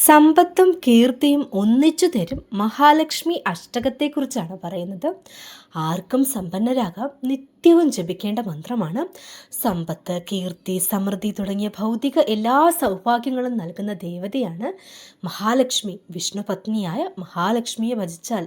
സമ്പത്തും കീർത്തിയും ഒന്നിച്ചു തരും മഹാലക്ഷ്മി അഷ്ടകത്തെക്കുറിച്ചാണ് പറയുന്നത്. ആർക്കും സമ്പന്നരാകാം. നിത്യവും ജപിക്കേണ്ട മന്ത്രമാണ്. സമ്പത്ത്, കീർത്തി, സമൃദ്ധി തുടങ്ങിയ ഭൗതിക എല്ലാ സൗഭാഗ്യങ്ങളും നൽകുന്ന ദേവതയാണ് മഹാലക്ഷ്മി. വിഷ്ണു പത്നിയായ മഹാലക്ഷ്മിയെ ഭജിച്ചാൽ,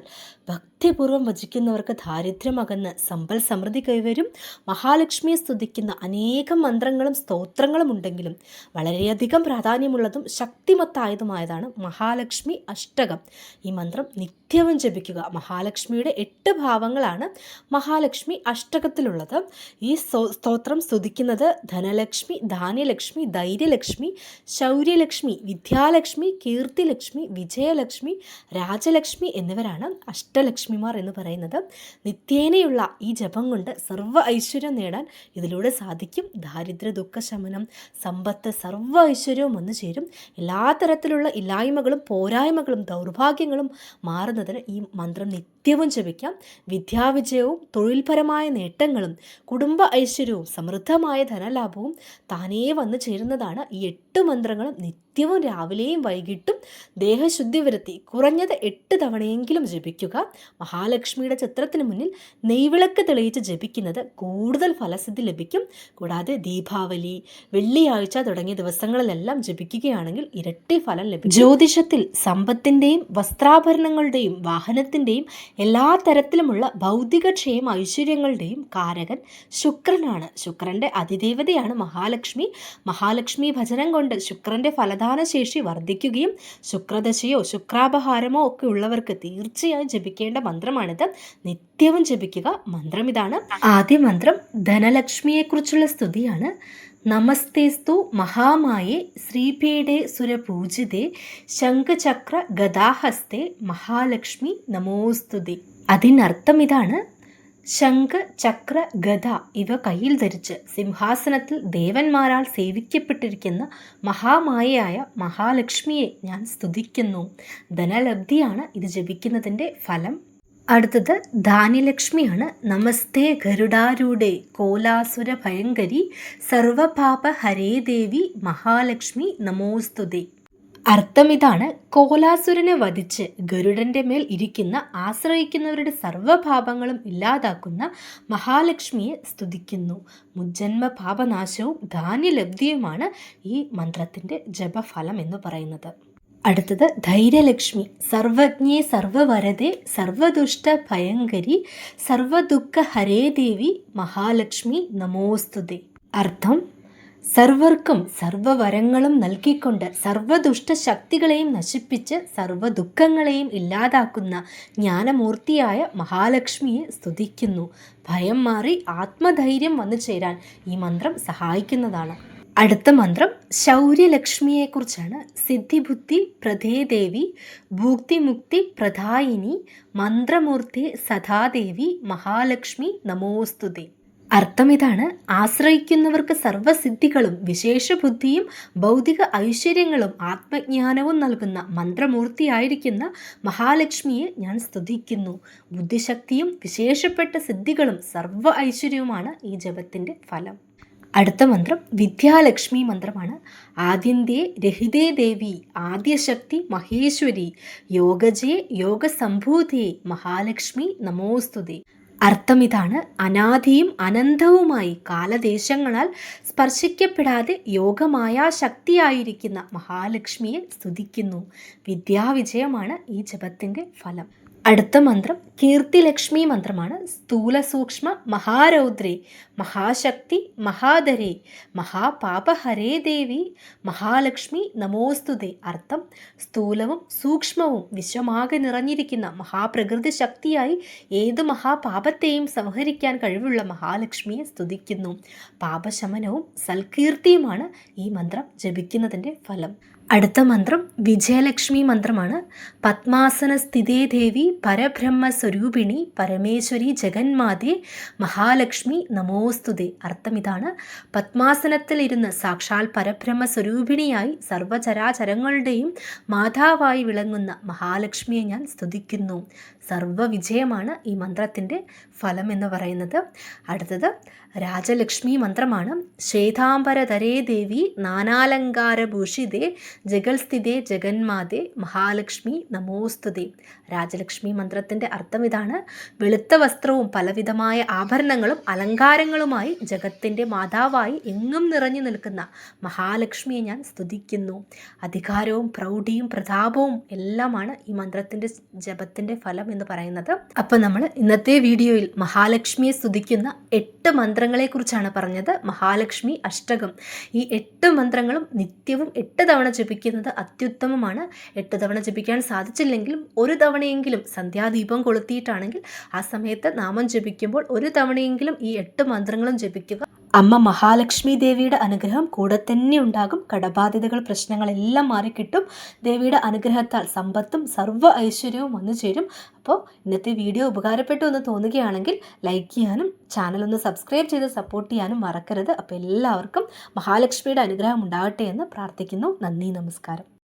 ഭക്തിപൂർവ്വം ഭജിക്കുന്നവർക്ക് ദാരിദ്ര്യമകന്ന് സമ്പൽ സമൃദ്ധി കൈവരും. മഹാലക്ഷ്മിയെ സ്തുതിക്കുന്ന അനേകം മന്ത്രങ്ങളും സ്തോത്രങ്ങളും ഉണ്ടെങ്കിലും വളരെയധികം പ്രാധാന്യമുള്ളതും ശക്തിമത്തായതുമായതാണ് മഹാലക്ഷ്മി അഷ്ടകം. ഈ മന്ത്രം നിത്യവും ജപിക്കുക. മഹാലക്ഷ്മിയുടെ 8 ഭാവങ്ങളാണ് മഹാലക്ഷ്മി അഷ്ടകത്തിലുള്ളത്. ഈ സ്തോത്രം സ്തുതിക്കുന്നത് ധനലക്ഷ്മി, ധാന്യലക്ഷ്മി, ധൈര്യലക്ഷ്മി, ശൗര്യലക്ഷ്മി, വിദ്യാലക്ഷ്മി, കീർത്തിലക്ഷ്മി, വിജയലക്ഷ്മി, രാജലക്ഷ്മി എന്നിവരാണ് അഷ്ടലക്ഷ്മിമാർ എന്ന് പറയുന്നത്. നിത്യേനയുള്ള ഈ ജപം കൊണ്ട് സർവ്വ ഐശ്വര്യം നേടാൻ ഇതിലൂടെ സാധിക്കും. ദാരിദ്ര്യ ദുഃഖ ശമനം, സമ്പത്ത്, സർവ്വ ഐശ്വര്യവും വന്നു ചേരും. എല്ലാ തരത്തിലുള്ള ഇല്ലായ്മകളും പോരായ്മകളും ദൗർഭാഗ്യങ്ങളും മാറുന്നതിന് ഈ മന്ത്രം നിത്യവും ജപിക്കാം. വിദ്യാവിജയവും തൊഴിൽപരമായ നേട്ടങ്ങളും കുടുംബ ഐശ്വര്യവും സമൃദ്ധമായ ധനലാഭവും താനേ വന്നു ചേരുന്നതാണ് ഈ 8 മന്ത്രങ്ങളും. നിത്യവും രാവിലെയും വൈകിട്ടും ദേഹശുദ്ധി വരുത്തി കുറഞ്ഞത് 8 തവണയെങ്കിലും ജപിക്കുക. മഹാലക്ഷ്മിയുടെ ചിത്രത്തിന് മുന്നിൽ നെയ്വിളക്ക് തെളിയിച്ച് ജപിക്കുന്നത് കൂടുതൽ ഫലസിദ്ധി ലഭിക്കും. കൂടാതെ ദീപാവലി, വെള്ളിയാഴ്ച തുടങ്ങിയ ദിവസങ്ങളിലെല്ലാം ജപിക്കുകയാണെങ്കിൽ ഇരട്ടി ഫലം ലഭിക്കും. ജ്യോതിഷത്തിൽ സമ്പത്തിൻ്റെയും വസ്ത്രാഭരണങ്ങളുടെയും വാഹനത്തിൻ്റെയും എല്ലാ തരത്തിലുമുള്ള ഭൗതിക ക്ഷേമ ഐശ്വര്യങ്ങളുടെയും കാരകൻ ശുക്രനാണ്. ശുക്രന്റെ അതിദേവതയാണ് മഹാലക്ഷ്മി. മഹാലക്ഷ്മി ഭജനം കൊണ്ട് ശുക്രന്റെ ഫലദാന ശേഷി വർദ്ധിക്കുകയും ശുക്രദശയോ ശുക്രാപഹാരമോ ഒക്കെ ഉള്ളവർക്ക് തീർച്ചയായും ജപിക്കേണ്ട മന്ത്രമാണിത്. നിത്യവും ജപിക്കുക. മന്ത്രം ഇതാണ്. ആദ്യ മന്ത്രം ധനലക്ഷ്മിയെക്കുറിച്ചുള്ള സ്തുതിയാണ്. നമസ്തേസ്തു മഹാമായേ ശ്രീപീഠേ സുരപൂജിതേ ശംഖചക്ര ഗദാഹസ്തേ മഹാലക്ഷ്മി നമോസ്തുതേ. അതിനർത്ഥം ഇതാണ്: ശംഖ്, ചക്ര, ഗദ ഇവ കയ്യിൽ ധരിച്ച് സിംഹാസനത്തിൽ ദേവന്മാരാൽ സേവിക്കപ്പെട്ടിരിക്കുന്ന മഹാമായയായ മഹാലക്ഷ്മിയെ ഞാൻ സ്തുതിക്കുന്നു. ധനലബ്ധിയാണ് ഇത് ജപിക്കുന്നതിൻ്റെ ഫലം. അടുത്തത് ധാന്യലക്ഷ്മിയാണ്. നമസ്തേ ഗരുഡാരൂഢേ കോലാസുര ഭയങ്കരി സർവപാപ ഹരേ ദേവി മഹാലക്ഷ്മി നമോസ്തുതേ. അർത്ഥം ഇതാണ്: കോലാസുരനെ വധിച്ച് ഗരുഡന്റെ മേൽ ഇരിക്കുന്ന ആശ്രയിക്കുന്നവരുടെ സർവ്വപാപങ്ങളും ഇല്ലാതാക്കുന്ന മഹാലക്ഷ്മിയെ സ്തുതിക്കുന്നു. മുജ്ജന്മ പാപനാശവും ധാന്യലബ്ധിയുമാണ് ഈ മന്ത്രത്തിൻ്റെ ജപഫലം എന്ന് പറയുന്നത്. അടുത്തത് ധൈര്യലക്ഷ്മി. സർവജ്ഞേ സർവവരദേ സർവദുഷ്ട ഭയങ്കരി സർവദുഃഖ ഹരേ ദേവി മഹാലക്ഷ്മി നമോസ്തുതേ. അർത്ഥം: സർവർക്കും സർവവരങ്ങളും നൽകിക്കൊണ്ട് സർവദുഷ്ട ശക്തികളെയും നശിപ്പിച്ച് സർവദുഃഖങ്ങളെയും ഇല്ലാതാക്കുന്ന ജ്ഞാനമൂർത്തിയായ മഹാലക്ഷ്മിയെ സ്തുതിക്കുന്നു. ഭയം മാറി ആത്മധൈര്യം വന്നു ചേരാൻ ഈ മന്ത്രം സഹായിക്കുന്നതാണ്. അടുത്ത മന്ത്രം ശൗര്യലക്ഷ്മിയെക്കുറിച്ചാണ്. സിദ്ധിബുദ്ധി പ്രദേ ദേവി ഭൂക്തിമുക്തി പ്രദായിനി മന്ത്രമൂർത്തി സദാദേവി മഹാലക്ഷ്മി നമോസ്തുതേ. അർത്ഥം ഇതാണ്: ആശ്രയിക്കുന്നവർക്ക് സർവ്വസിദ്ധികളും വിശേഷബുദ്ധിയും ഭൗതിക ഐശ്വര്യങ്ങളും ആത്മജ്ഞാനവും നൽകുന്ന മന്ത്രമൂർത്തിയായിരിക്കുന്ന മഹാലക്ഷ്മിയെ ഞാൻ സ്തുതിക്കുന്നു. ബുദ്ധിശക്തിയും വിശേഷപ്പെട്ട സിദ്ധികളും സർവ്വ ഐശ്വര്യവുമാണ് ഈ ജപത്തിൻ്റെ ഫലം. അടുത്ത മന്ത്രം വിദ്യാലക്ഷ്മി മന്ത്രമാണ്. ആദ്യന്തേ രഹിതേ ദേവി ആദ്യശക്തി മഹേശ്വരി യോഗജേ യോഗസംഭൂതേ മഹാലക്ഷ്മി നമോസ്തുതേ. അർത്ഥം ഇതാണ്: അനാദിയും അനന്തവുമായി കാലദേശങ്ങളാൽ സ്പർശിക്കപ്പെടാതെ യോഗമായ ശക്തിയായിരിക്കുന്ന മഹാലക്ഷ്മിയെ സ്തുതിക്കുന്നു. വിദ്യാവിജയമാണ് ഈ ജപത്തിൻ്റെ ഫലം. അടുത്ത മന്ത്രം കീർത്തിലക്ഷ്മി മന്ത്രമാണ്. സ്ഥൂല സൂക്ഷ്മ മഹാരൗദ്രേ മഹാശക്തി മഹാധരേ മഹാപാപഹരേ ദേവി മഹാലക്ഷ്മി നമോസ്തുതേ. അർത്ഥം: സ്ഥൂലവും സൂക്ഷ്മവും വിശ്വമാകെ നിറഞ്ഞിരിക്കുന്ന മഹാപ്രകൃതി ശക്തിയായി ഏത് മഹാപാപത്തെയും സംഹരിക്കാൻ കഴിവുള്ള മഹാലക്ഷ്മിയെ സ്തുതിക്കുന്നു. പാപശമനവും സൽകീർത്തിയുമാണ് ഈ മന്ത്രം ജപിക്കുന്നതിൻ്റെ ഫലം. അടുത്ത മന്ത്രം വിജയലക്ഷ്മി മന്ത്രമാണ്. പത്മാസന സ്ഥിതേ ദേവി പരബ്രഹ്മസ്വരൂപിണി പരമേശ്വരി ജഗന്മാതേ മഹാലക്ഷ്മി നമോസ്തുതേ. അർത്ഥം ഇതാണ്: പത്മാസനത്തിൽ ഇരുന്ന് സാക്ഷാൽ പരബ്രഹ്മസ്വരൂപിണിയായി സർവചരാചരങ്ങളുടെയും മാതാവായി വിളങ്ങുന്ന മഹാലക്ഷ്മിയെ ഞാൻ സ്തുതിക്കുന്നു. സർവവിജയമാണ് ഈ മന്ത്രത്തിൻ്റെ ഫലം എന്ന് പറയുന്നത്. അടുത്തത് രാജലക്ഷ്മി മന്ത്രമാണ്. ശ്വേതാംബരധരേ ദേവി നാനാലങ്കാരഭൂഷിതേ ജഗൽസ്ഥിതേ ജഗന്മാതേ മഹാലക്ഷ്മി നമോസ്തുതേ. രാജലക്ഷ്മി മന്ത്രത്തിൻ്റെ അർത്ഥം ഇതാണ്: വെളുത്ത വസ്ത്രവും പലവിധമായ ആഭരണങ്ങളും അലങ്കാരങ്ങളുമായി ജഗത്തിൻ്റെ മാതാവായി എങ്ങും നിറഞ്ഞു നിൽക്കുന്ന മഹാലക്ഷ്മിയെ ഞാൻ സ്തുതിക്കുന്നു. അധികാരവും പ്രൗഢിയും പ്രതാപവും എല്ലാമാണ് ഈ മന്ത്രത്തിൻ്റെ ജപത്തിൻ്റെ ഫലം എന്ന് പറയുന്നത്. അപ്പം നമ്മൾ ഇന്നത്തെ വീഡിയോയിൽ മഹാലക്ഷ്മിയെ സ്തുതിക്കുന്ന 8 മന്ത്രങ്ങളെക്കുറിച്ചാണ് പറഞ്ഞത്. മഹാലക്ഷ്മി അഷ്ടകം. ഈ 8 മന്ത്രങ്ങളും നിത്യവും 8 തവണ ജപിക്കുന്നത് അത്യുത്തമമാണ്. 8 തവണ ജപിക്കാൻ സാധിച്ചില്ലെങ്കിലും ഒരു തവണയെങ്കിലും സന്ധ്യാദീപം കൊളുത്തിയിട്ടാണെങ്കിൽ ആ സമയത്ത് നാമം ജപിക്കുമ്പോൾ ഒരു തവണയെങ്കിലും ഈ 8 മന്ത്രങ്ങളും ജപിക്കുക. അമ്മ മഹാലക്ഷ്മി ദേവിയുടെ അനുഗ്രഹം കൂടെ തന്നെ ഉണ്ടാകും. കടബാധ്യതകൾ, പ്രശ്നങ്ങളെല്ലാം മാറിക്കിട്ടും. ദേവിയുടെ അനുഗ്രഹത്താൽ സമ്പത്തും സർവ്വ ഐശ്വര്യവും വന്നു ചേരും. അപ്പോൾ ഇന്നത്തെ വീഡിയോ ഉപകാരപ്പെട്ടു എന്ന് തോന്നുകയാണെങ്കിൽ ലൈക്ക് ചെയ്യാനും ചാനലൊന്ന് സബ്സ്ക്രൈബ് ചെയ്ത് സപ്പോർട്ട് ചെയ്യാനും മറക്കരുത്. അപ്പോൾ എല്ലാവർക്കും മഹാലക്ഷ്മിയുടെ അനുഗ്രഹം ഉണ്ടാകട്ടെ എന്ന് പ്രാർത്ഥിക്കുന്നു. നന്ദി, നമസ്കാരം.